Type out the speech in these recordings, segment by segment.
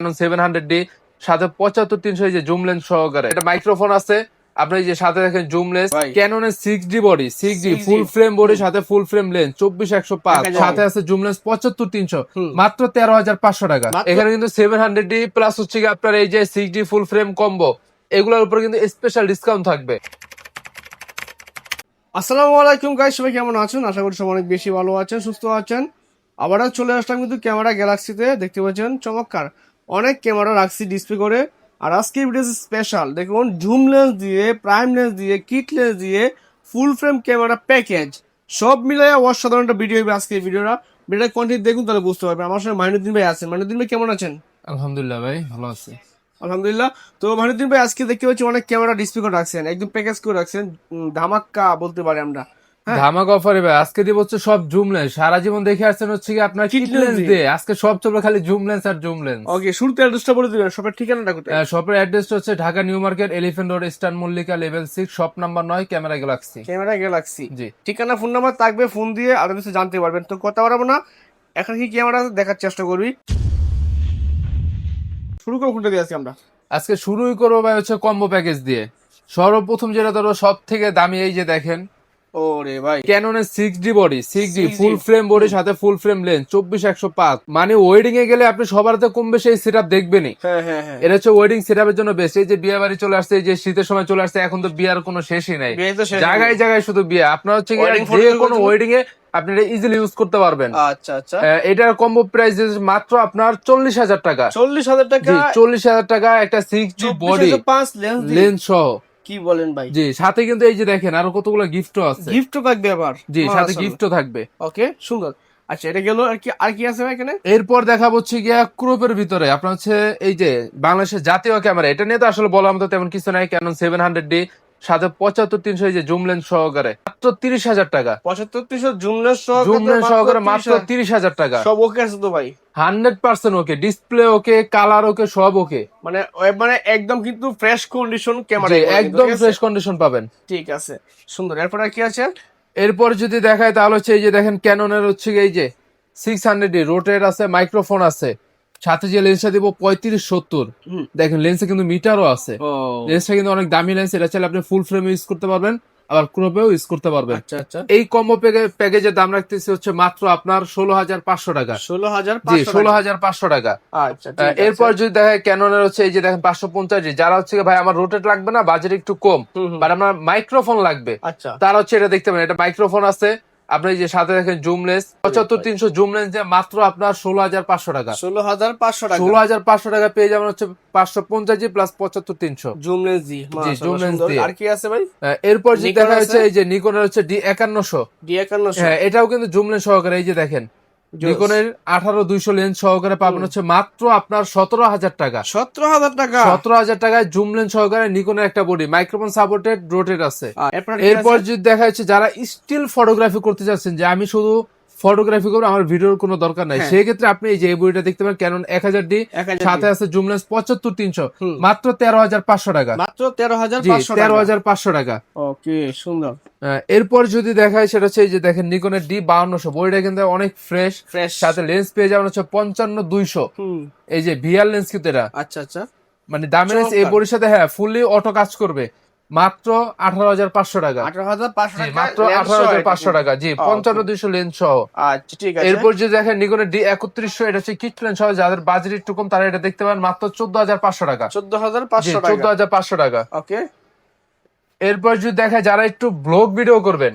Canon 700D, সাথে 75-300 এই যে জুম লেন্স সহকারে এটা মাইক্রোফোন আছে। আপনি এই যে সাথে দেখেন জুম লেন্স, ক্যাননের 6D body, 6D full frame body, সাথে ফুল ফ্রেম লেন্স 24-105, সাথে আছে জুম লেন্স 75-300, মাত্র 13,500 টাকা। এখানে কিন্তু 700D প্লাস হচ্ছে কি আপনার এই যে 6D ফুল ফ্রেম কম্বো, এগুলোর উপর কিন্তু স্পেশাল ডিসকাউন্ট থাকবে। আসসালামু আলাইকুম গাইস, সবাই কেমন আছেন? আশা করি সবাই অনেক বেশি ভালো আছেন, সুস্থ আছেন। আবারও চলে আসলাম কিন্তু ক্যামেরা গ্যালাক্সিতে। দেখতে পাচ্ছেন চমৎকার অনেক ক্যামেরা রাখছি ডিসপ্লে করে। আর আজকে ভিডিও স্পেশাল, দেখুন জুম লেন্স দিয়ে, প্রাইম লেন্স দিয়ে, কিট লেন্স দিয়ে ফুল ফ্রেম ক্যামেরা প্যাকেজ সব মিলিয়ে অসাধারণ একটা ভিডিও হবে আজকে। ভিডিওটা কন্টিনিউ দেখুন, তাহলে বুঝতে পারবেন। আমার সঙ্গে মাহিনুদ্দিন ভাই আছেন। মাহিনুদ্দিন ভাই কেমন আছেন? আলহামদুলিল্লাহ ভাই, ভালো আছি। আলহামদুলিল্লাহ। তো মাহিনুদ্দিন ভাই, আজকে দেখতে পাচ্ছি অনেক ক্যামেরা ডিসপ্লে করে রাখছেন, একদম প্যাকেজ করে রাখছেন, ধামাক্কা বলতে পারি আমরা। ধামাক অফারে ভাই আজকে দিব হচ্ছে সব জুম লেন্স। সারা জীবন দেখে আসছেন হচ্ছে কি আপনার কিট লেন্স দিয়ে, আজকে সব চলবে খালি জুম লেন্স আর জুম লেন্স। ওকে, শুরুতে অ্যাড্রেসটা বলে দিবেন, শপের ঠিকানাটা কোথায়? শপের অ্যাড্রেসটা হচ্ছে Dhaka New Market, Elephant Road, Eastern Mallika, level 6, shop number 9, Camera Galaxy. Camera Galaxy, জি। ঠিকানা ফোন নাম্বার থাকবে, ফোন দিয়ে আরো কিছু জানতে পারবেন। তো কথা বাড়াবো না, এখন কি ক্যামেরা দেখার চেষ্টা করবি। শুরু করব কোনটা দিয়ে আজকে আমরা? আজকে শুরুই করবো ভাই হচ্ছে কম্বো প্যাকেজ দিয়ে। সর্বপ্রথম যেটা ধরো সব থেকে দামি, এই যে দেখেন ওরে ভাই, ক্যাননের 6D body, 6D full frame body, সাথে ফুল ফ্রেম লেন্স 24-105। মানে ওয়েডিং এ গেলে আপনি সবার হাতে কম বেশি এই সেটআপ দেখবেনই। হ্যাঁ হ্যাঁ হ্যাঁ, এটা হচ্ছে ওয়েডিং সেটআপের জন্য বেস্ট। এই যে বিয়ে বাড়ি চলে আসছে, এই যে শীতের সময় চলে আসছে, এখন তো বিয়ার কোনো শেষই নাই, বিয়ে তো শেষ জায়গায় জায়গায় শুধু বিয়ে। আপনার হচ্ছে কি Wedding যে photo কোনো তুলতে- ওয়েডিং এ আপনি এটা ইজিলি ইউজ করতে পারবেন। আচ্ছা আচ্ছা, এটার কম্বো প্রাইস মাত্র আপনার 40,000 টাকা। 40,000 টাকা, 40,000 টাকা একটা 6D বডি 5 লেন্স দিয়ে। লেন্স সহ। কি বলেন ভাই? জি, সাথে কিন্তু এই যে দেখেন আরো কতগুলো গিফটও আছে। গিফটও থাকবে আবার? জি, সাথে গিফটও থাকবে। ওকে, সুন্দর। আচ্ছা, এটা গেল। আর কি আছে ভাই এখানে? এরপর দেখা হচ্ছে গিয়া ক্রোপের ভিতরে আপনার হচ্ছে এই যে বাংলাদেশের জাতীয় ক্যামেরা, এটা নিয়ে তো আসলে বলার মতো তেমন কিছু নাই। ক্যানন 700D, সাথে 75-300 এই যে জুম লেন্স সহকারে মাত্র 30,000 টাকা। 75-300 জুম লেন্স জুম লেন্স সহকারে মাত্র 30,000 টাকা। সব ওকে আছে তো ভাই? 100% ওকে, ডিসপ্লে ওকে, কালার ওকে, সব ওকে। মানে মানে একদম কিন্তু ফ্রেশ কন্ডিশন ক্যামেরা, জি, একদম ফ্রেশ কন্ডিশন পাবেন। ঠিক আছে, সুন্দর। এরপর আর কি আছে? এরপর যদি দেখায় তাহলে হচ্ছে এই যে দেখেন ক্যাননের হচ্ছে এই যে 600D রোটেট আছে, মাইক্রোফোন আছে, সাথে যে লেন্সটা দিব 35-70। দেখেন লেন্সে কিন্তু মিটারও আছে। লেন্সটা কিন্তু অনেক দামি লেন্স। এটা চাইলে আপনি ফুল ফ্রেম ইউজ করতে পারবেন, আবার ক্রপেও ইউজ করতে পারবেন। আচ্ছা আচ্ছা, এই কম্বো প্যাকেজের দাম রাখতেছি হচ্ছে মাত্র আপনার 16,500 টাকা। 16,500 টাকা। আচ্ছা, এরপর যদি দেখেন ক্যাননের হচ্ছে এই যে দেখেন 550, যারা হচ্ছে ভাই আমার রোটেট লাগবে না, বাজেট একটু কম, বাট আমার মাইক্রোফোন লাগবে, আচ্ছা, তারা হচ্ছে এটা দেখতে পারেন। এটা মাইক্রোফোন আছে। আপনি যে সাথে দেখেন জুম লেন্স 75-300 জুম লেন্স দিয়ে মাত্র আপনার 16,500 টাকা। 16,500 টাকা, 16,500 টাকা পেয়ে যাবেন হচ্ছে 550 প্লাস 75-300 জুম লেন্স জি। জি, জুম লেন্স দিয়ে। আর কি আছে ভাই? এরপর যে নিকন দেখা আছে? যাচ্ছে এই যে নিকনের হচ্ছে D5100। D5100, হ্যাঁ, এটাও কিন্তু জুম লেন্স সহকারে। এই যে দেখেন নিকনের 18-200 লেন্স সহকারে পাবেন হচ্ছে মাত্র আপনার 17,000 টাকা। 17,000 টাকা, 17,000 টাকায় জুম লেন্স সহকারে নিকনের একটা বডি, মাইক্রোফোন সাপোর্টেড, রোটেট আছে। এরপর যদি দেখা যাচ্ছে যারা স্টিল ফটোগ্রাফি করতে চাচ্ছেন, যে আমি শুধু ফটোগ্রাফি করবো, আমার ভিডিওর কোনো দরকার নাই, সেই ক্ষেত্রে আপনি এই যে এই বইটা দেখতে পারেন ক্যানন 1000D, সাথে আছে জুম লেন্স 75-300, মাত্র 13,500 টাকা। মাত্র 13,500 টাকা, 13,500 টাকা। ওকে, সুন্দর। এরপর যদি দেখায় সেটা হচ্ছে এই যে দেখেন নিকনের D5200, বইটা কিন্তু অনেক ফ্রেশ, সাথে লেন্স পেয়ে যাবেন হচ্ছে 55-200। এই যে ভিআর লেন্স কিন্তু এটা, আচ্ছা আচ্ছা, মানে দামি লেন্স। এই বইয়ের সাথে হ্যাঁ ফুললি অটো কাজ করবে, মাত্র 18,500 টাকা। 18,500 জি, টাকা, মাত্র 18,500 টাকা। জি, 55-200 লেন্স সহ। আচ্ছা, ঠিক আছে। এরপর যে দেখেন নিকনের D3100, এটা হচ্ছে কিট লেন্স সহ, যাদের বাজেট একটু কম তারা এটা দেখতে পারেন মাত্র 14,500 টাকা। 14,500 টাকা, 14,500 টাকা। ওকে। এরপর যদি দেখা যারা একটু ব্লগ ভিডিও করবেন,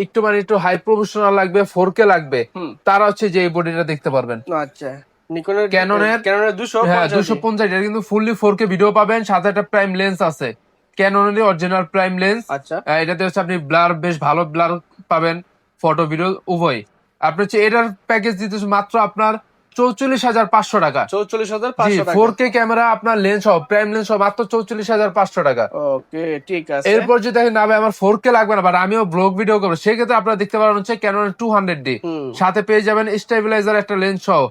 একটু মানে একটু হাই প্রফেশনাল লাগবে, 4K লাগবে, তারা হচ্ছে যে এই বডিটা দেখতে পারবেন। আচ্ছা, নিকনের ক্যাননের 250, এটা কিন্তু ফুললি 4K ভিডিও পাবেন, সাথে একটা প্রাইম লেন্স আছে, ক্যাননেরই অরিজিনাল প্রাইম লেন্স। আচ্ছা, এটাতে হচ্ছে আপনি ব্লার, বেশ ভালো ব্লার পাবেন, ফটো ভিডিও উভয়। আপনি হচ্ছে এটার প্যাকেজ দিতে মাত্র আপনার 44,500 টাকা। 44,500 টাকা, 4K ক্যামেরা আপনার লেন্স সহ, প্রাইম লেন্স সহ, মাত্র 44,500 টাকা। ওকে, ঠিক আছে। এরপর যদি দেখেন না ভাই আমার 4K লাগবে না, বাট আমিও ব্লগ ভিডিও করবো, সেক্ষেত্রে আপনারা দেখতে পারেন হচ্ছে ক্যানন 200D, সাথে পেয়ে যাবেন স্টেবিলাইজার একটা লেন্স সহ,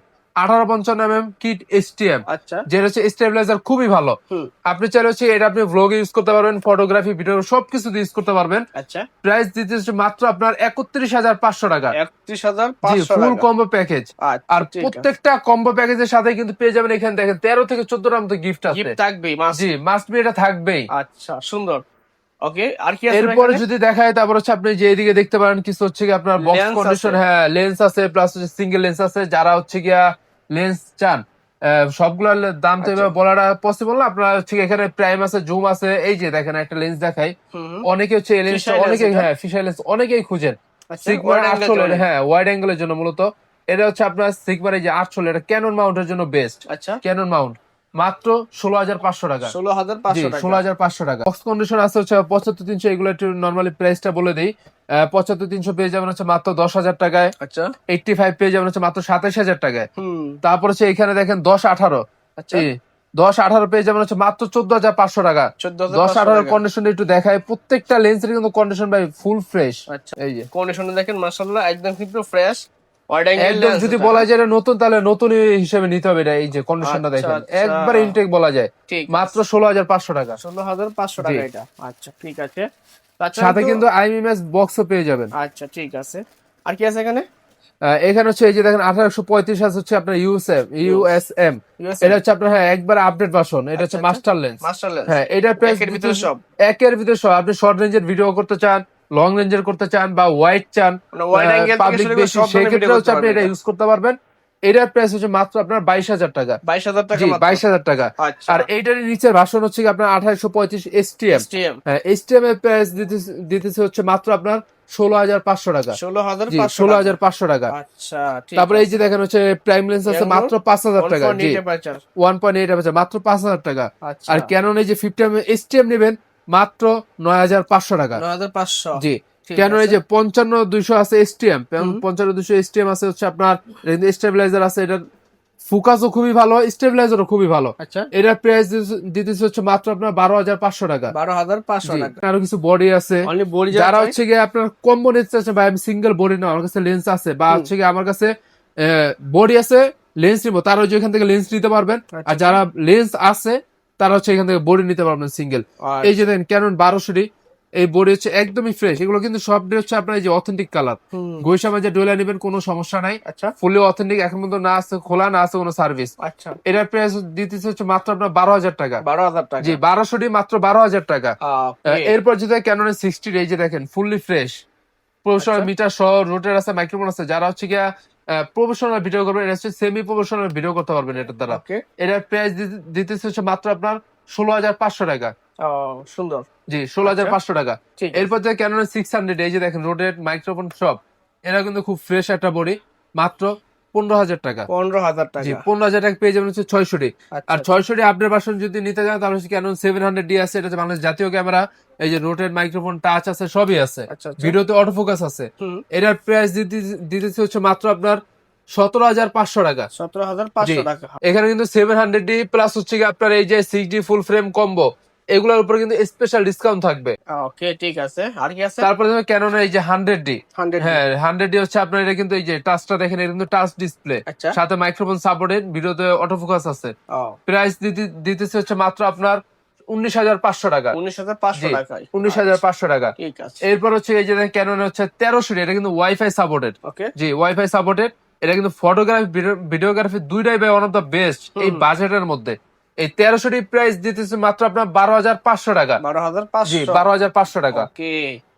1855 কিট এসটিএম, আচ্ছা যেটা হচ্ছে স্টেবিলাইজার খুবই ভালো। হুম আপনি চাইলে হচ্ছে এটা আপনি ভ্লগে ইউজ করতে পারবেন, ফটোগ্রাফি, ভিডিও সবকিছু ইউজ করতে পারবেন। আচ্ছা প্রাইস দিতে হচ্ছে মাত্র আপনার 31,500 টাকা। জি, 31,500 ফুল টাকা। Combo package. আচ্ছা আর ঠিক আছে, প্রত্যেকটা কম্বো প্যাকেজের সাথে কিন্তু পেয়ে যাবেন এখানে দেখেন 13 থেকে 14টার মতো গিফট আছে। গিফট থাকবেই মাস। জি, মাস্ট বি, এটা থাকবেই। আচ্ছা সুন্দর। ওকে, আর কি আছে এরপরে এখানে? যদি দেখায়, তারপর হচ্ছে আপনি যে এদিকে দেখতে পারেন কিছু হচ্ছে কি আপনার বক্স Lens কন্ডিশন, আছে। হ্যাঁ লেন্স আছে, প্লাস হচ্ছে সিঙ্গেল লেন্স আছে। যারা হচ্ছে গিয়া লেন্স চান, সবগুলোর দাম তো আচ্ছা। এবার বলাটা পসিবল না। আপনার হচ্ছে কি এখানে প্রাইম আছে, জুম আছে। এই যে দেখেন একটা লেন্স দেখাই, হুম হুম। অনেকে হচ্ছে এই লেন্স, Fisheye lens অনেকে এটা? হ্যাঁ ফিশার লেন্স অনেকেই খুঁজেন। আচ্ছা, সিগমার wide angle 800, জন্য। হ্যাঁ ওয়াইড অ্যাঙ্গেলের জন্য মূলত। এটা হচ্ছে আপনার সিগমার এই যে 800, এটা ক্যানন মাউন্টের জন্য বেস্ট। আচ্ছা, ক্যানন মাউন্ট মাত্র 16,500 টাকা। জি, 16,500 টাকা। 16,500 টাকা। বক্স কন্ডিশন আছে হচ্ছে 75-300, এগুলো একটু নরমালি প্রাইসটা বলে দিই। 75-300 পেয়ে যাবেন হচ্ছে মাত্র 10,000 টাকায়। আচ্ছা 85 পেয়ে যাবেন হচ্ছে মাত্র 27,000 টাকায়। হুম তারপর হচ্ছে এখানে দেখেন 10-18, আচ্ছা 10-18 পেয়ে যাবেন হচ্ছে মাত্র 14,500 টাকা। 14,500 10-18 টাকা। কন্ডিশন একটু দেখায়, প্রত্যেকটা লেন্সের কিন্তু কন্ডিশন ভাই ফুল ফ্রেশ। আচ্ছা, এই যে কন্ডিশন দেখেন মাশাআল্লাহ একদম কিন্তু ফ্রেশ। ওয়াইড অ্যাঙ্গেল একদম, লেন্স যদি এটা, বলা হ্যাঁ? যায় এটা নতুন, তাহলে নতুন হিসেবে নিতে হবে এটা। এই যে কন্ডিশনটা আচ্ছা, দেখেন, আচ্ছা। একবার ইনটেক বলা যায়। ঠিক মাত্র 16,500 টাকা। 16,500 টাকা এটা। আচ্ছা ঠিক আছে। তাছাড়া সাথে কিন্তু আইএমএস বক্সও পেয়ে যাবেন। আচ্ছা ঠিক আছে। আর কি আছে এখানে? এখানে হচ্ছে এই যে দেখেন 1835 আছে হচ্ছে আপনার ইউএসএম। USA? এটা হচ্ছে আপনার হ্যাঁ একবার আপডেট ভার্সন। এটা হচ্ছে আচ্ছা, মাস্টার লেন্স। Master lens. হ্যাঁ এটার প্রাইস একের ভিতরে সব। একের ভিতরে সব। আপনি শর্ট রেঞ্জের ভিডিও করতে চান, লং রেঞ্জের করতে চান, বা ওয়াইড চান, মানে wide angle থেকে পাবলিক শুরু করে বেশি, সব ধরনের সেক্ষেত্রে ভিডিও হচ্ছে করতে আপনি এটা পারবেন ইউজ করতে পারবেন। এটার প্রাইস হচ্ছে মাত্র আপনার 22,000 টাকা। 22,000 টাকা জি, মাত্র। 22,000 টাকা। আচ্ছা। আর এইটার নিচের ভার্সন হচ্ছে কি আপনার 2835 এসটিএম। STM হ্যাঁ, এসটিএম এর প্রাইস দিতেছে হচ্ছে মাত্র আপনার 16,500 টাকা। জি, 16,500 টাকা। 16,500 টাকা। আচ্ছা ঠিক তারপরে এই আছে। যে দেখেন হচ্ছে প্রাইম লেন্স আছে Canon মাত্র 5,000 টাকা। জি, 1.8 aperture। 1.8 আছে মাত্র 5,000 টাকা। আচ্ছা আর ক্যানন এই যে 50 এসটিএম নেবেন মাত্র 9,500 টাকা। 9,500। জি, ঠিক ক্যানন এই আছে। যে 55-200 আছে এসটিএম, 55-200 এসটিএম আছে হচ্ছে আপনার স্টেবিলাইজার আছে। এটার ফোকাসও খুবই ভালো, স্টেবিলাইজারও খুবই ভালো। আচ্ছা এটার প্রাইস দিতেছে হচ্ছে মাত্র আপনার 12,500 টাকা। 12,500 জি, টাকা। আরো কিছু বডি আছে। অনলি বডি যারা হচ্ছে গিয়ে আপনার কম্বো নিতে চাচ্ছেন, ভাই আমি সিঙ্গেল বডি না, আমার কাছে লেন্স আছে, বা হচ্ছে গিয়ে আমার কাছে বডি আছে, লেন্স নিবো, তারা হচ্ছে এখান থেকে লেন্স নিতে পারবেন। আচ্ছা, আর যারা লেন্স আছে তারা হচ্ছে এখান থেকে বডি নিতে পারবেন সিঙ্গেল। এই যে দেখেন ক্যানন 1200 এই বডি হচ্ছে একদমই ফ্রেশ। এগুলো কিন্তু সব হচ্ছে আপনার এই যে অথেন্টিক কালার। গৈসা মাঝে ডোলা নেবেন কোনো সমস্যা নাই। আচ্ছা ফুলি অথেন্টিক, এখন পর্যন্ত না আছে খোলা, না আছে কোনো সার্ভিস। আচ্ছা এটার প্রাইস দিতেছে হচ্ছে মাত্র আপনার 12,000 টাকা। 12,000 টাকা। জি, 1200 মাত্র 12,000 টাকা। ওকে। এরপর যদি ক্যাননের 60 এই যে দেখেন ফুললি ফ্রেশ, প্রফেশনাল আচ্ছা। মিটার সহ, রোটের আছে, মাইক্রোফোন আছে। যারা হচ্ছে গিয়া প্রফেশনাল ভিডিও করবেন, এটা হচ্ছে সেমি প্রফেশনাল ভিডিও করতে পারবেন এটার দ্বারা। ওকে। এটার প্রাইস দিতেছে হচ্ছে মাত্র আপনার 16,500 টাকা। ও সুন্দর। জি, 16,500 টাকা। ঠিক আছে। এরপর যে ক্যাননের 600 এই যে দেখেন রোটেট মাইক্রোফোন সব, এরা কিন্তু খুব ফ্রেশ একটা বডি, মাত্র 15,000 টাকা। 15,000 জি, টাকা। 15,000 টাকা পেয়ে যাবেন হচ্ছে 600। আচ্ছা, আর 600 আপডেট ভার্সন যদি নিতে চান তাহলে হচ্ছে ক্যানন 700D আছে। এটা হচ্ছে বাংলাদেশ জাতীয় ক্যামেরা। এই যে রোটেট মাইক্রোফোন, টাচ আছে, সবই আছে। আচ্ছা, আচ্ছা। ভিডিওতে অটোফোকাস আছে। হুম। এটার প্রাইস দিতেছে হচ্ছে মাত্র আপনার 17,500 টাকা। 17,500 জি, টাকা। এখানে কিন্তু 700D প্লাস হচ্ছে কি আপনার এই যে 6D ফুল ফ্রেম কম্বো, এগুলোর উপর কিন্তু স্পেশাল ডিসকাউন্ট থাকবে। ওকে ঠিক আছে। আর কি আছে? তারপরে ক্যাননের এই যে 100D, 100 হ্যাঁ 100D হচ্ছে আপনার, এটা কিন্তু এই যে টাচটা দেখেন, এটা কিন্তু টাচ ডিসপ্লে, আচ্ছা। সাথে মাইক্রোফোন সাপোর্টেড, ভিডিওতে অটোফোকাস আছে। ও প্রাইস দিতেছে হচ্ছে মাত্র আপনার 19,500 টাকা। 19,500 জি, টাকায়। 19,500 টাকা। ঠিক আছে। এরপর হচ্ছে এই যে ক্যানন হচ্ছে 1300, এটা কিন্তু ওয়াইফাই সাপোর্টেড। ওকে। জি, ওয়াইফাই সাপোর্টেড। এটা কিন্তু ফটোগ্রাফি, ভিডিওগ্রাফি দুইটাই ভাই ওয়ান অফ দ্য বেস্ট এই বাজেটের মধ্যে। এই 1300 প্রাইস দিতেছে মাত্র আপনার 12,500 টাকা। 12,500। জি, 12,500 টাকা। ওকে।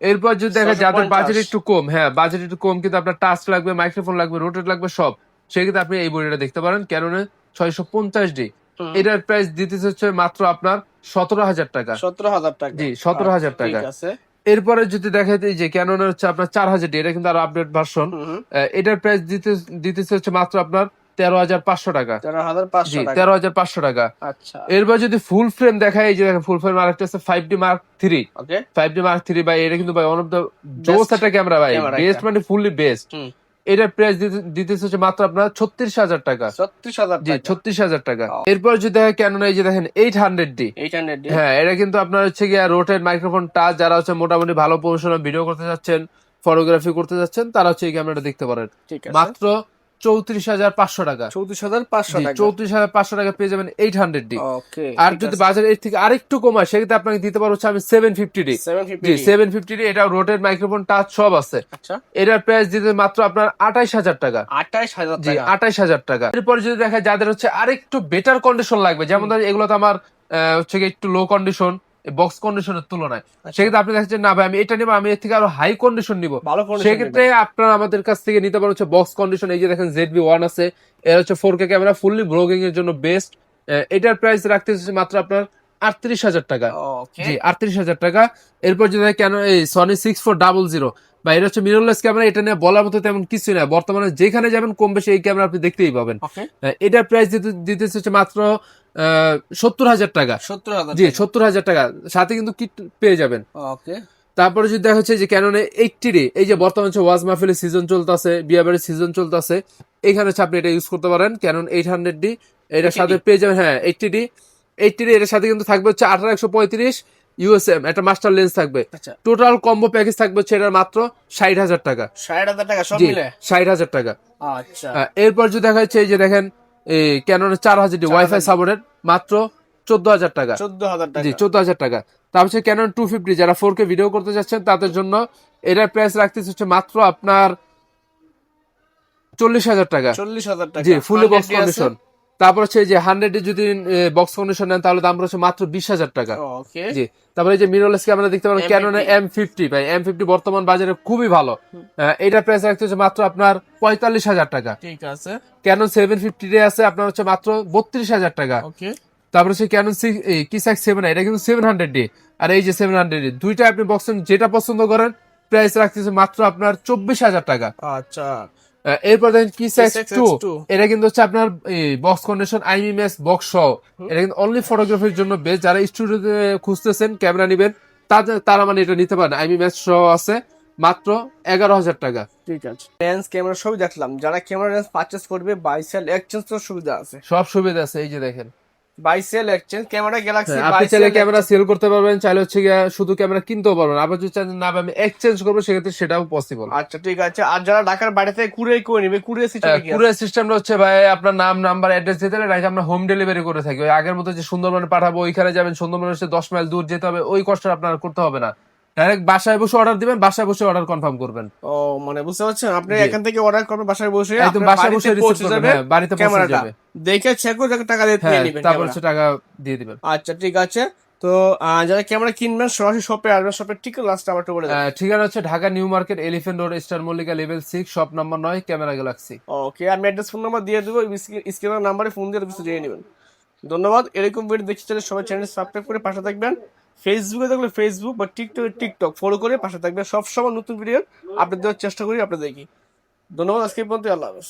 এরপর যদি দেখা যাদের 650 বাজেট একটু কম, হ্যাঁ বাজেট একটু কম, কিন্তু আপনার টাচ লাগবে, মাইক্রোফোন লাগবে, রোটেট লাগবে সব, সেক্ষেত্রে আপনি এই বডিটা দেখতে পারেন, ক্যাননের 650D। এটার প্রাইস দিতেছে হচ্ছে মাত্র আপনার 17,000 টাকা। 17,000 টাকা। জি, 17,000 আচ্ছা, টাকা। ঠিক আছে। এরপরে যদি দেখা যায় যে ক্যাননের হচ্ছে আপনার 4,000D, এটা কিন্তু আরো আপডেট ভার্সন। এটার প্রাইস দিতেছে হচ্ছে মাত্র আপনার 13,500 টাকা। 13,500 জি, টাকা। 13,500 টাকা। আচ্ছা এরপর যদি ফুল ফ্রেম দেখায়, এই যে দেখেন ফুল ফ্রেম আরেকটা আছে 5D Mark III। ওকে। 5D Mark III ভাই, এটা কিন্তু ভাই ওয়ান অফ দ্য জোস একটা ক্যামেরা ভাই, ক্যামেরা বেস্ট একটা। মানে ফুললি বেস্ট। হুম। এটার প্রাইস দিতেছে হচ্ছে মাত্র আপনার 36,000 টাকা। 36,000 জি, টাকা। 36,000 টাকা। ও। এরপর যদি দেখেন ক্যানন এই যে দেখেন 800D, 800 ডি। হ্যাঁ এটা কিন্তু আপনার হচ্ছে গিয়ে রোটেট মাইক্রোফোন টাচ, যারা হচ্ছে মোটামুটি ভালো প্রফেশনাল ভিডিও করতে যাচ্ছেন, ফটোগ্রাফি করতে যাচ্ছেন, তারা হচ্ছে এই ক্যামেরাটা দেখতে পারেন। ঠিক আছে। মাত্র 34,500 টাকা। 34,500 জি, টাকা। 34,500 টাকা পেয়ে যাবেন 800D। ওকে, আর যদি বাজারে এর থেকে আরেকটু কমায় সেক্ষেত্রে আপনাকে দিতে পারবো হচ্ছে আমি 750D। 750 জি, 750D, এটা রোটেট মাইক্রোফোন টাচ সব আছে। আচ্ছা, এটার প্রাইস দিতে মাত্র আপনার 28,000 টাকা। 28,000 জি, টাকা। 28,000 টাকা। এরপরে যদি দেখা যাদের হচ্ছে আরেকটু বেটার কন্ডিশন লাগবে, যেমন ধরেন এগুলো তো আমার হচ্ছে গিয়ে একটু লো কন্ডিশন, বক্স কন্ডিশনের তুলনায়, সেক্ষেত্রে আপনি দেখছেন না ভাই আমি এটা নিবো, আমি এর থেকে আরো হাই কন্ডিশন নিবো, ভালো condition সেক্ষেত্রে আপনারা আমাদের কাছ থেকে নিতে পারেন হচ্ছে বক্স কন্ডিশন। এই যে দেখেন ZB-1 আছে, এর হচ্ছে 4K ক্যামেরা, ফুললি ব্লগিং এর জন্য বেস্ট। এটার প্রাইস রাখতে হচ্ছে মাত্র আপনার 38,000 টাকা। ওকে, জি, 38,000 টাকা। এরপর যদি কেন এই সনি 6400 বা এটা হচ্ছে মিররলেস ক্যামেরা, এটা নিয়ে বলার মতো তেমন কিছু না, বর্তমানে যেখানে যাবেন কম বেশি এই ক্যামেরা আপনি দেখতেই পাবেন। ওকে, এটার প্রাইস দিতেছে হচ্ছে মাত্র 70,000 টাকা। 70,000 জি, 70,000 টাকা, সাথে কিন্তু কিট পেয়ে যাবেন। ওকে, তারপরে যদি দেখা হচ্ছে যে ক্যাননে 80D, এই যে বর্তমানে হচ্ছে ওয়াজ মাহফিলের সিজন চলতেছে, বিয়াবাড়ির সিজন চলতেছে, এখানে হচ্ছে আপনি এটা ইউজ করতে পারেন। ক্যানন 800D এটার সাথে পেয়ে যাবেন, হ্যাঁ 80D এটার সাথে কিন্তু থাকবে হচ্ছে 1835 USM একটা মাস্টার লেন্স থাকবে। আচ্ছা, টোটাল কম্বো প্যাকেজ থাকবে হচ্ছে এটার মাত্র 60,000 টাকা। 60,000 টাকা সব জি, মিলে। 60,000 টাকা। আচ্ছা, এরপর যদি দেখা যাচ্ছে এই যে দেখেন এই ক্যাননের 4000D ওয়াইফাই সাপোর্টেড, মাত্র 14,000 টাকা। 14,000 জি, টাকা। 14,000 টাকা। তারপর হচ্ছে ক্যানন 250, যারা 4K ভিডিও করতে যাচ্ছেন তাদের জন্য এটার প্রাইস রাখতেছে হচ্ছে মাত্র আপনার 40,000 টাকা। 40,000 টাকা। জি, ফুলি বক্স 100D আছে? কন্ডিশন। তারপর হচ্ছে এই যে 100 যদি বক্স কন্ডিশন নেন তাহলে দাম পড়ছে মাত্র 20,000 টাকা। ওকে, জি, তারপরে এই যে মিররলেস ক্যামেরা দেখতে পারেন M50 ক্যাননের M50 ভাই, M50 বর্তমান বাজারে খুবই ভালো। এটার প্রাইস রাখতে হচ্ছে মাত্র আপনার 45,000 টাকা। ঠিক আছে, ক্যানন 750 আছে আপনার হচ্ছে মাত্র 32,000 টাকা। ওকে, তারপরে হচ্ছে ক্যানন কিসাক্স 7, এটা কিন্তু 700D, আর এই যে 700D, দুইটা আপনি বক্স যেটা পছন্দ করেন, প্রাইস রাখতেছে মাত্র আপনার 24,000 টাকা। আচ্ছা, এরপর দেখেন কিসাক্স Kisax 2, X2 এটা কিন্তু হচ্ছে আপনার বক্স কন্ডিশন IMEMS বক্স সহ, এটা কিন্তু অনলি ফটোগ্রাফির জন্য বেস্ট। যারা স্টুডিওতে খুঁজতেছেন ক্যামেরা নিবেন তারা মানে এটা নিতে পারেন, IMEMS সহ আছে, মাত্র 11,000 টাকা। ঠিক আছে। লেন্স ক্যামেরা সবই দেখলাম, যারা ক্যামেরা লেন্স পারচেজ করবে বাই সেল এক্সচেঞ্জ তো সুবিধা আছে। সব সুবিধা আছে, এই যে দেখেন buy sell exchange camera galaxy হ্যাঁ, আপনি চাইলে ক্যামেরা সেল করতে পারবেন, চাইলে হচ্ছে গিয়ে শুধু ক্যামেরা কিনতেও পারবেন, আবার যদি চান না আমি এক্সচেঞ্জ করবো সেক্ষেত্রে সেটাও পসিবল। আচ্ছা, ঠিক আছে। আর যারা ঢাকার বাইরে থেকে কুরিয়ার করে নেবে, কুরিয়ার সিস্টেম কি আছে? কুরিয়ার সিস্টেমটা হচ্ছে ভাই আপনার নাম নাম্বার অ্যাড্রেস দিতে হবে, নাকি আমরা হোম ডেলিভারি করে থাকি। ওই আগের মতো যে সুন্দরবনে পাঠাবো ওইখানে যাবেন, সুন্দরবনে হচ্ছে 10 মাইল দূর যেতে হবে, ওই কষ্ট আপনার করতে হবে না। ডাইরেক্ট বাসায় বসে অর্ডার দিবেন, বাসায় বসে অর্ডার কনফার্ম করবেন। ও মানে বুঝতে পারছেন, আপনি জি। এখান থেকে অর্ডার করবেন বাসায় বসে, একদম আপনার বাসায় বসে বাড়িতে রিসিভ পৌঁছে করবেন, যাবে হ্যাঁ বাড়িতে পৌঁছে ক্যামেরাটা যাবে। দেখে চেক করে টাকা দিয়ে হ্যাঁ, নিয়ে নেবেন তারপর ক্যামেরা। হচ্ছে টাকা দিয়ে দিবেন। আচ্ছা, ঠিক আছে। তো যারা ক্যামেরা কিনবেন সরাসরি শপে আসবেন, শপের ঠিক লাস্ট আবার একটু বলে দেন। ঠিকানা হচ্ছে Dhaka New Market, Elephant Road, Star Mallika level 6, shop number 9, Camera Galaxy. Okay, আমি অ্যাড্রেস ফোন নাম্বার দিয়ে দেবো, স্ক্রিনের নাম্বারে ফোন দিয়ে কিছু জেনে নেবেন। ধন্যবাদ। এরকম ভিডিও দেখতে চাইলে সবাই চ্যানেল সাবস্ক্রাইব করে পাশে থাকবেন। ফেসবুকে দেখলে ফেসবুক বা টিকটক ফলো করে পাশে থাকবেন। সবসময় নতুন ভিডিও আপডেট দেওয়ার চেষ্টা করি আপনাদেরকে। ধন্যবাদ, আজকে পর্যন্ত, আল্লাহ হাফেজ।